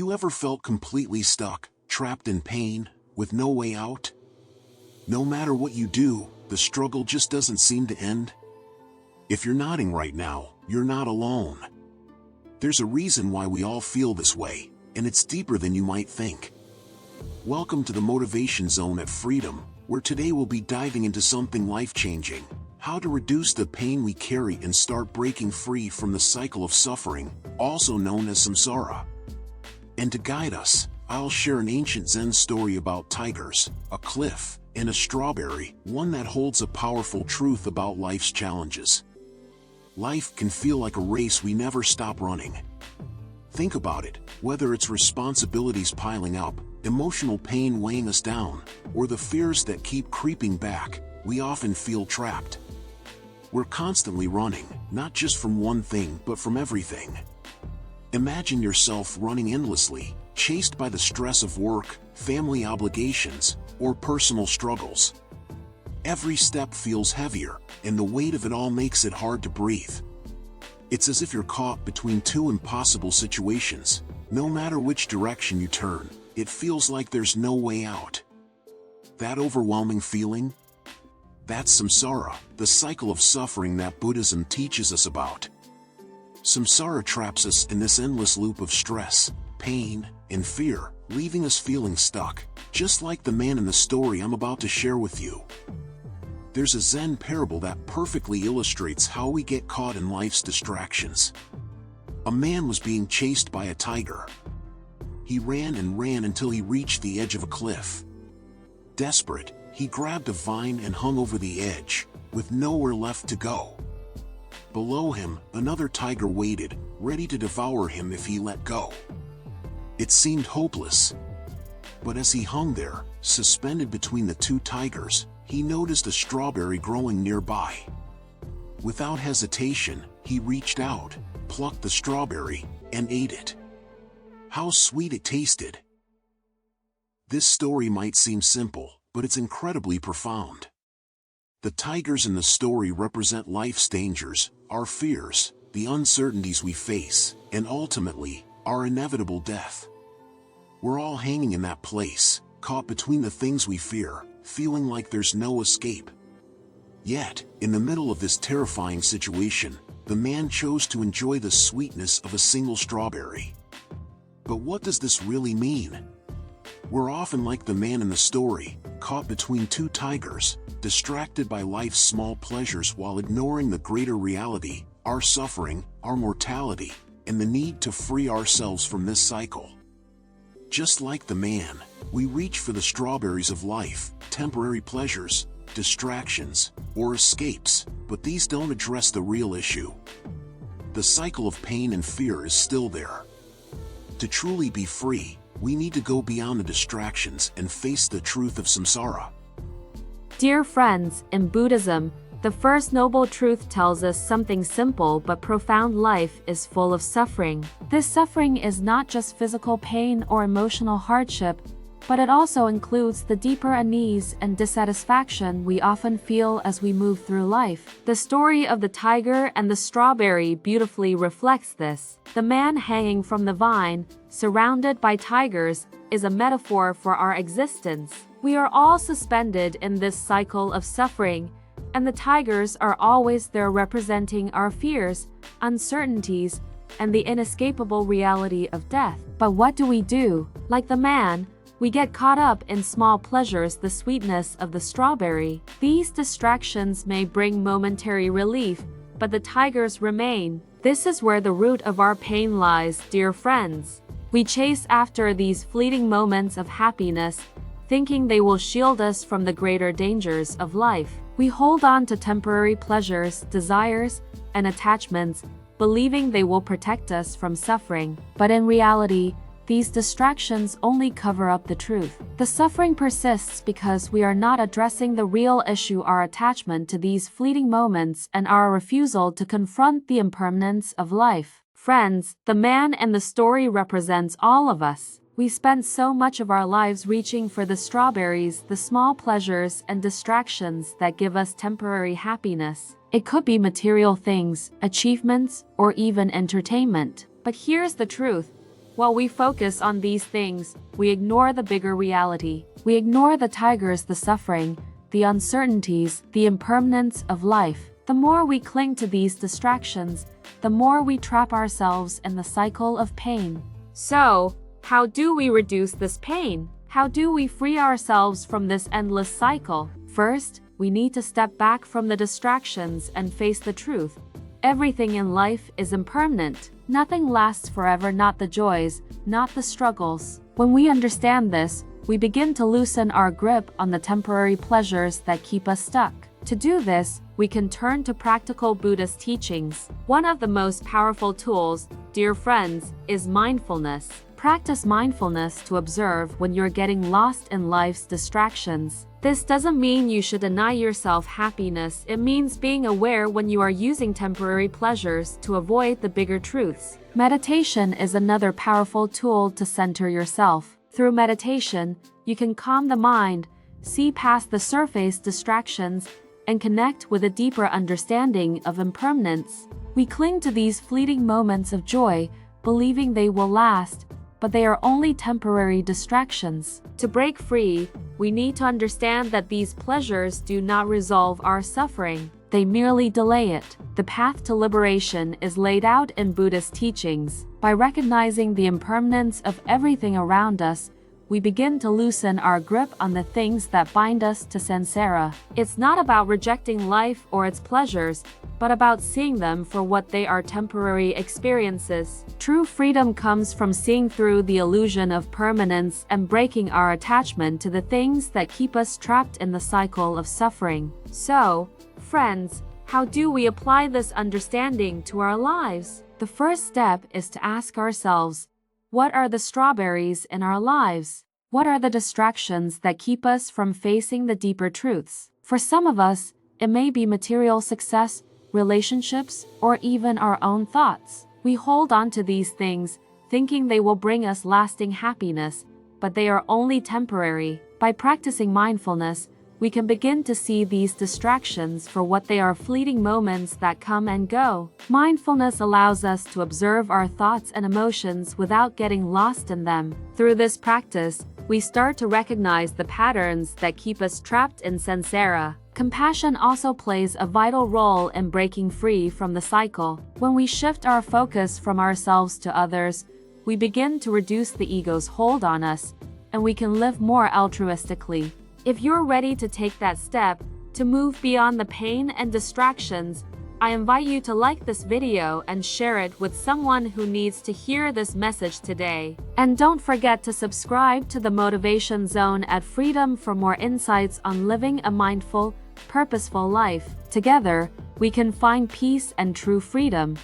you ever felt completely stuck, trapped in pain, with no way out? No matter what you do, the struggle just doesn't seem to end? If you're nodding right now, you're not alone. There's a reason why we all feel this way, and it's deeper than you might think. Welcome to the Motivation Zone at Freedom, where today we'll be diving into something life-changing: how to reduce the pain we carry and start breaking free from the cycle of suffering, also known as samsara. And to guide us, I'll share an ancient Zen story about tigers, a cliff, and a strawberry, one that holds a powerful truth about life's challenges. Life can feel like a race we never stop running. Think about it, whether it's responsibilities piling up, emotional pain weighing us down, or the fears that keep creeping back, we often feel trapped. We're constantly running, not just from one thing but from everything. Imagine yourself running endlessly, chased by the stress of work, family obligations, or personal struggles. Every step feels heavier, and the weight of it all makes it hard to breathe. It's as if you're caught between two impossible situations. No matter which direction you turn, it feels like there's no way out. That overwhelming feeling? That's samsara, the cycle of suffering that Buddhism teaches us about. Samsara traps us in this endless loop of stress, pain, and fear, leaving us feeling stuck, just like the man in the story I'm about to share with you. There's a Zen parable that perfectly illustrates how we get caught in life's distractions. A man was being chased by a tiger. He ran and ran until he reached the edge of a cliff. Desperate, he grabbed a vine and hung over the edge, with nowhere left to go. Below him, another tiger waited, ready to devour him if he let go. It seemed hopeless. But as he hung there, suspended between the two tigers, he noticed a strawberry growing nearby. Without hesitation, he reached out, plucked the strawberry, and ate it. How sweet it tasted! This story might seem simple, but it's incredibly profound. The tigers in the story represent life's dangers, our fears, the uncertainties we face, and ultimately, our inevitable death. We're all hanging in that place, caught between the things we fear, feeling like there's no escape. Yet, in the middle of this terrifying situation, the man chose to enjoy the sweetness of a single strawberry. But what does this really mean? We're often like the man in the story, caught between two tigers, distracted by life's small pleasures while ignoring the greater reality, our suffering, our mortality, and the need to free ourselves from this cycle. Just like the man, we reach for the strawberries of life, temporary pleasures, distractions, or escapes, but these don't address the real issue. The cycle of pain and fear is still there. To truly be free, we need to go beyond the distractions and face the truth of samsara. Dear friends, in Buddhism, the first noble truth tells us something simple but profound: life is full of suffering. This suffering is not just physical pain or emotional hardship, but it also includes the deeper unease and dissatisfaction we often feel as we move through life. The story of the tiger and the strawberry beautifully reflects this. The man hanging from the vine, surrounded by tigers, is a metaphor for our existence. We are all suspended in this cycle of suffering, and the tigers are always there representing our fears, uncertainties, and the inescapable reality of death. But what do we do? Like the man, we get caught up in small pleasures, the sweetness of the strawberry. These distractions may bring momentary relief, but the tigers remain. This is where the root of our pain lies, dear friends. We chase after these fleeting moments of happiness, thinking they will shield us from the greater dangers of life. We hold on to temporary pleasures, desires, and attachments, believing they will protect us from suffering. But in reality, these distractions only cover up the truth. The suffering persists because we are not addressing the real issue: our attachment to these fleeting moments and our refusal to confront the impermanence of life. Friends, the man in the story represents all of us. We spend so much of our lives reaching for the strawberries, the small pleasures and distractions that give us temporary happiness. It could be material things, achievements, or even entertainment. But here's the truth: While we focus on these things, we ignore the bigger reality. We ignore the tigers, the suffering, the uncertainties, the impermanence of life. The more we cling to these distractions, the more we trap ourselves in the cycle of pain. So, how do we reduce this pain? How do we free ourselves from this endless cycle? First, we need to step back from the distractions and face the truth. Everything in life is impermanent. Nothing lasts forever, not the joys, not the struggles. When we understand this, we begin to loosen our grip on the temporary pleasures that keep us stuck. To do this, we can turn to practical Buddhist teachings. One of the most powerful tools, dear friends, is mindfulness. Practice mindfulness to observe when you're getting lost in life's distractions. This doesn't mean you should deny yourself happiness. It means being aware when you are using temporary pleasures to avoid the bigger truths. Meditation is another powerful tool to center yourself. Through meditation, you can calm the mind, see past the surface distractions, and connect with a deeper understanding of impermanence. We cling to these fleeting moments of joy, believing they will last, but they are only temporary distractions. To break free, we need to understand that these pleasures do not resolve our suffering. They merely delay it. The path to liberation is laid out in Buddhist teachings. By recognizing the impermanence of everything around us, we begin to loosen our grip on the things that bind us to samsara. It's not about rejecting life or its pleasures, but about seeing them for what they are, temporary experiences. True freedom comes from seeing through the illusion of permanence and breaking our attachment to the things that keep us trapped in the cycle of suffering. So, friends, how do we apply this understanding to our lives? The first step is to ask ourselves, what are the strawberries in our lives? What are the distractions that keep us from facing the deeper truths? For some of us, it may be material success, relationships, or even our own thoughts. We hold on to these things, thinking they will bring us lasting happiness, but they are only temporary. By practicing mindfulness, we can begin to see these distractions for what they are, fleeting moments that come and go. Mindfulness allows us to observe our thoughts and emotions without getting lost in them. Through this practice, we start to recognize the patterns that keep us trapped in samsara. Compassion also plays a vital role in breaking free from the cycle. When we shift our focus from ourselves to others, we begin to reduce the ego's hold on us, and we can live more altruistically. If you're ready to take that step, to move beyond the pain and distractions, I invite you to like this video and share it with someone who needs to hear this message today. And don't forget to subscribe to the Motivation Zone at Freedom for more insights on living a mindful, purposeful life. Together, we can find peace and true freedom.